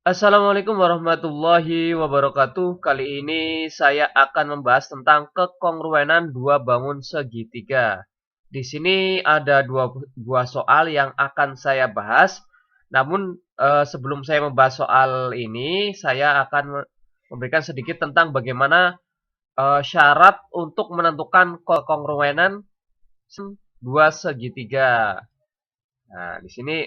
Assalamualaikum warahmatullahi wabarakatuh. Kali ini saya akan membahas tentang kekongruenan dua bangun segitiga. Di sini ada dua buah soal yang akan saya bahas. Namun sebelum saya membahas soal ini, saya akan memberikan sedikit tentang bagaimana syarat untuk menentukan kekongruenan dua segitiga. Nah, di sini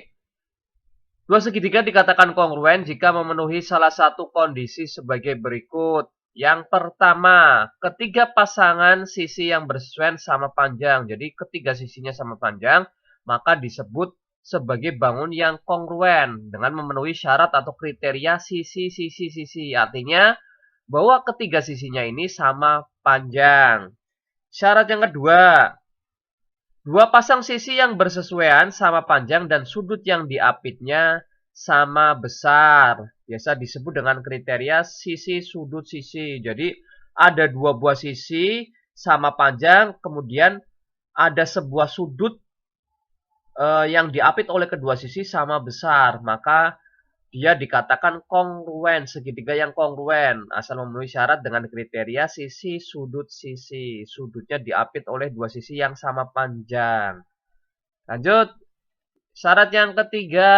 dua segitiga dikatakan kongruen jika memenuhi salah satu kondisi sebagai berikut. Yang pertama, ketiga pasangan sisi yang bersesuaian sama panjang. Jadi ketiga sisinya sama panjang, maka disebut sebagai bangun yang kongruen dengan memenuhi syarat atau kriteria sisi. Artinya bahwa ketiga sisinya ini sama panjang. Syarat yang kedua, dua pasang sisi yang bersesuaian sama panjang dan sudut yang diapitnya sama besar. Biasa disebut dengan kriteria sisi sudut sisi. Jadi ada dua buah sisi sama panjang, kemudian ada sebuah sudut yang diapit oleh kedua sisi sama besar. Maka dia dikatakan kongruen, segitiga yang kongruen, asal memenuhi syarat dengan kriteria sisi sudut sisi. Sudutnya diapit oleh dua sisi yang sama panjang. Lanjut, syarat yang ketiga.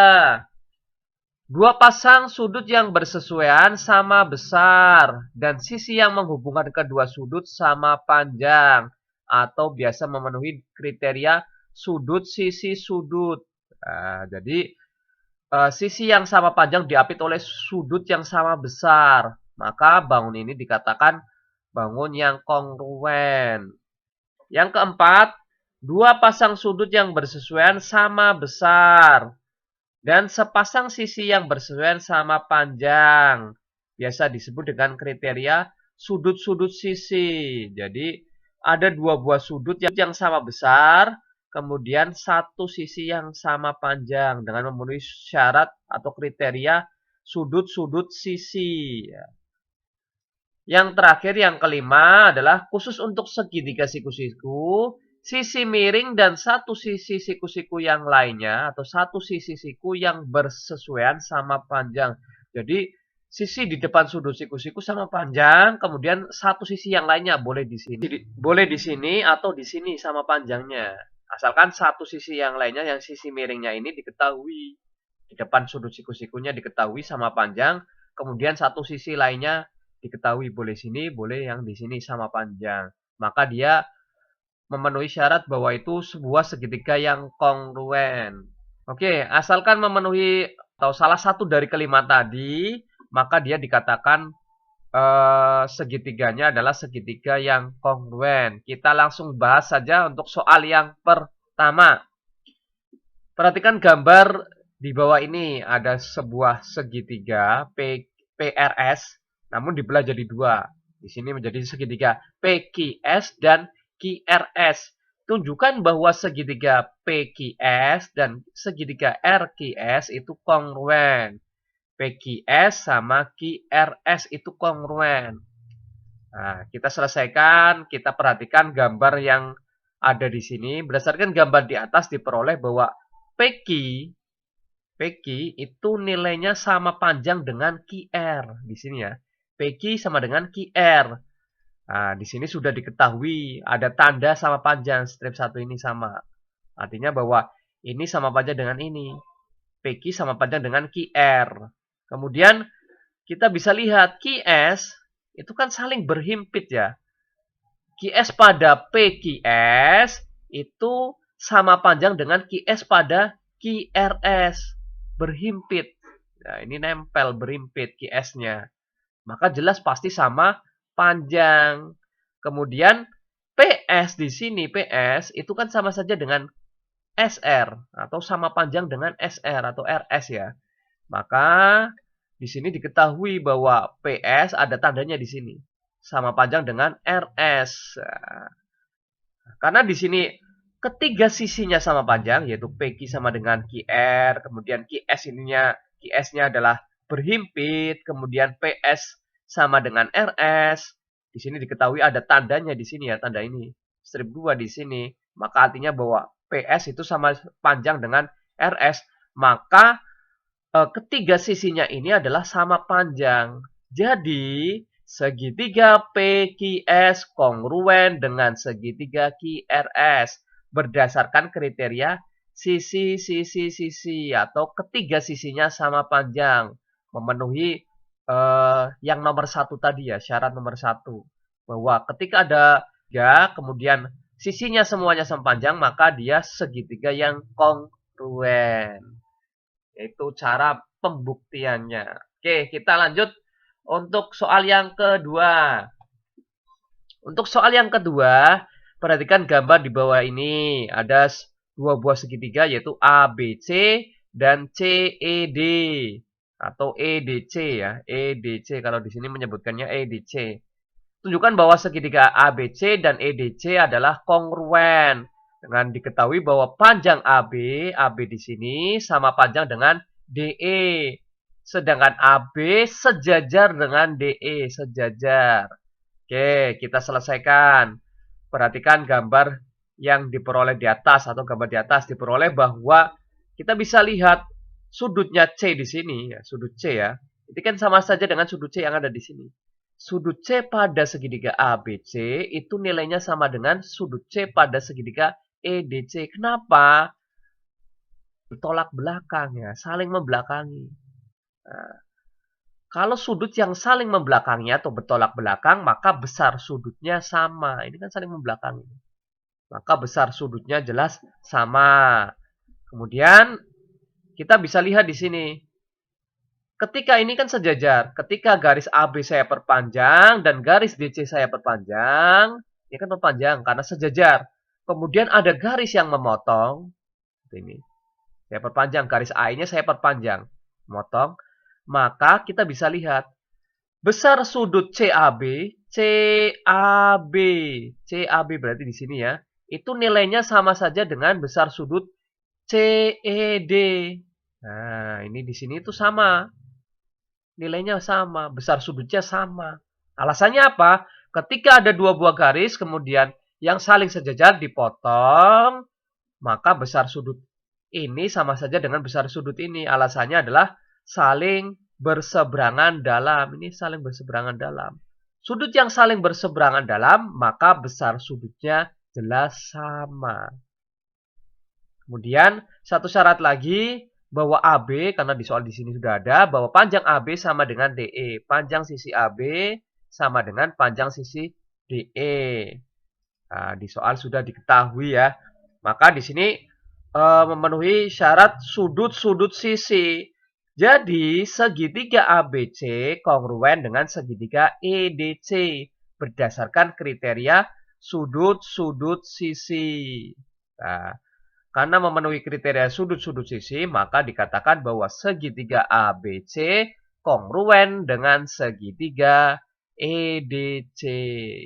Dua pasang sudut yang bersesuaian sama besar dan sisi yang menghubungkan kedua sudut sama panjang atau biasa memenuhi kriteria sudut sisi sudut. Nah, jadi sisi yang sama panjang diapit oleh sudut yang sama besar. Maka bangun ini dikatakan bangun yang kongruen. Yang keempat, dua pasang sudut yang bersesuaian sama besar dan sepasang sisi yang bersesuaian sama panjang. Biasa disebut dengan kriteria sudut-sudut sisi. Jadi ada dua buah sudut yang sama besar, kemudian satu sisi yang sama panjang dengan memenuhi syarat atau kriteria sudut-sudut sisi. Yang terakhir, yang kelima adalah khusus untuk segitiga siku-siku, sisi miring dan satu sisi siku-siku yang lainnya atau satu sisi siku yang bersesuaian sama panjang. Jadi sisi di depan sudut siku-siku sama panjang, kemudian satu sisi yang lainnya boleh di sini atau di sini sama panjangnya. Asalkan satu sisi yang lainnya, yang sisi miringnya ini diketahui. Di depan sudut siku-sikunya diketahui sama panjang, kemudian satu sisi lainnya diketahui boleh sini, boleh yang di sini sama panjang. Maka dia memenuhi syarat bahwa itu sebuah segitiga yang kongruen. Oke, asalkan memenuhi atau salah satu dari kelima tadi, maka dia dikatakan segitiganya adalah segitiga yang kongruen. Kita langsung bahas saja untuk soal yang pertama. Perhatikan gambar di bawah ini, ada sebuah segitiga PRS, namun dibelah jadi dua. Di sini menjadi segitiga PQS dan QRS. Tunjukkan bahwa segitiga PQS dan segitiga RQS itu kongruen. PQS sama QRS itu kongruen. Nah, kita selesaikan, kita perhatikan gambar yang ada di sini. Berdasarkan gambar di atas diperoleh bahwa PQ itu nilainya sama panjang dengan QR di sini ya. PQ sama dengan QR. Nah, di sini sudah diketahui ada tanda sama panjang, strip satu ini sama. Artinya bahwa ini sama panjang dengan ini. PQ sama panjang dengan QR. Kemudian kita bisa lihat QS itu kan saling berhimpit ya. QS pada PQS itu sama panjang dengan QS pada QRS. Berhimpit. Nah, ini nempel berhimpit QS-nya. Maka jelas pasti sama panjang. Kemudian PS di sini, PS itu kan sama saja dengan SR atau sama panjang dengan SR atau RS ya. Maka di sini diketahui bahwa PS ada tandanya di sini. Sama panjang dengan RS. Karena di sini ketiga sisinya sama panjang, yaitu PQ sama dengan QR, kemudian QS-nya adalah berhimpit, kemudian PS sama dengan RS. Di sini diketahui ada tandanya di sini ya, tanda ini. Strip 2 di sini. Maka artinya bahwa PS itu sama panjang dengan RS. Maka ketiga sisinya ini adalah sama panjang. Jadi, segitiga PQS kongruen dengan segitiga QRS berdasarkan kriteria sisi atau ketiga sisinya sama panjang. Memenuhi yang nomor satu tadi ya, syarat nomor satu. Bahwa ketika ada tiga, kemudian sisinya semuanya sama panjang, maka dia segitiga yang kongruen. Itu cara pembuktiannya. Oke, kita lanjut untuk soal yang kedua. Untuk soal yang kedua, perhatikan gambar di bawah ini. Ada dua buah segitiga yaitu ABC dan CED atau EDC ya. EDC kalau di sini menyebutkannya EDC. Tunjukkan bahwa segitiga ABC dan EDC adalah kongruen. Dengan diketahui bahwa panjang AB di sini sama panjang dengan DE. Sedangkan AB sejajar dengan DE, sejajar. Oke, kita selesaikan. Perhatikan gambar yang diperoleh di atas atau gambar di atas diperoleh bahwa kita bisa lihat sudutnya C di sini, ya, sudut C ya. Itu kan sama saja dengan sudut C yang ada di sini. Sudut C pada segitiga ABC itu nilainya sama dengan sudut C pada segitiga EDC. Kenapa? Bertolak belakang ya, saling membelakangi. Nah, kalau sudut yang saling membelakangi atau bertolak belakang, maka besar sudutnya sama. Ini kan saling membelakangi. Maka besar sudutnya jelas sama. Kemudian kita bisa lihat di sini. Ketika ini kan sejajar. Ketika garis AB saya perpanjang dan garis DC saya perpanjang, ini kan perpanjang karena sejajar. Kemudian ada garis yang memotong. Ini. Saya perpanjang, garis A-nya saya perpanjang. Memotong. Maka kita bisa lihat. Besar sudut CAB berarti di sini ya. Itu nilainya sama saja dengan besar sudut CED. Nah, ini di sini itu sama. Nilainya sama, besar sudutnya sama. Alasannya apa? Ketika ada dua buah garis, kemudian yang saling sejajar dipotong, maka besar sudut ini sama saja dengan besar sudut ini. Alasannya adalah saling berseberangan dalam. Ini saling berseberangan dalam. Sudut yang saling berseberangan dalam, maka besar sudutnya jelas sama. Kemudian, satu syarat lagi, bahwa AB, karena di soal di sini sudah ada, bahwa panjang AB sama dengan DE. Panjang sisi AB sama dengan panjang sisi DE. Nah, di soal sudah diketahui ya. Maka di sini memenuhi syarat sudut-sudut sisi. Jadi, segitiga ABC kongruen dengan segitiga EDC. Berdasarkan kriteria sudut-sudut sisi. Nah, karena memenuhi kriteria sudut-sudut sisi, maka dikatakan bahwa segitiga ABC kongruen dengan segitiga EDC.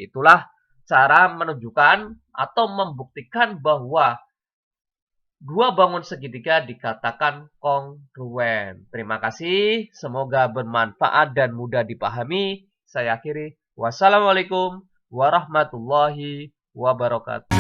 Itulah cara menunjukkan atau membuktikan bahwa dua bangun segitiga dikatakan kongruen. Terima kasih, semoga bermanfaat dan mudah dipahami. Saya akhiri. Wassalamualaikum warahmatullahi wabarakatuh.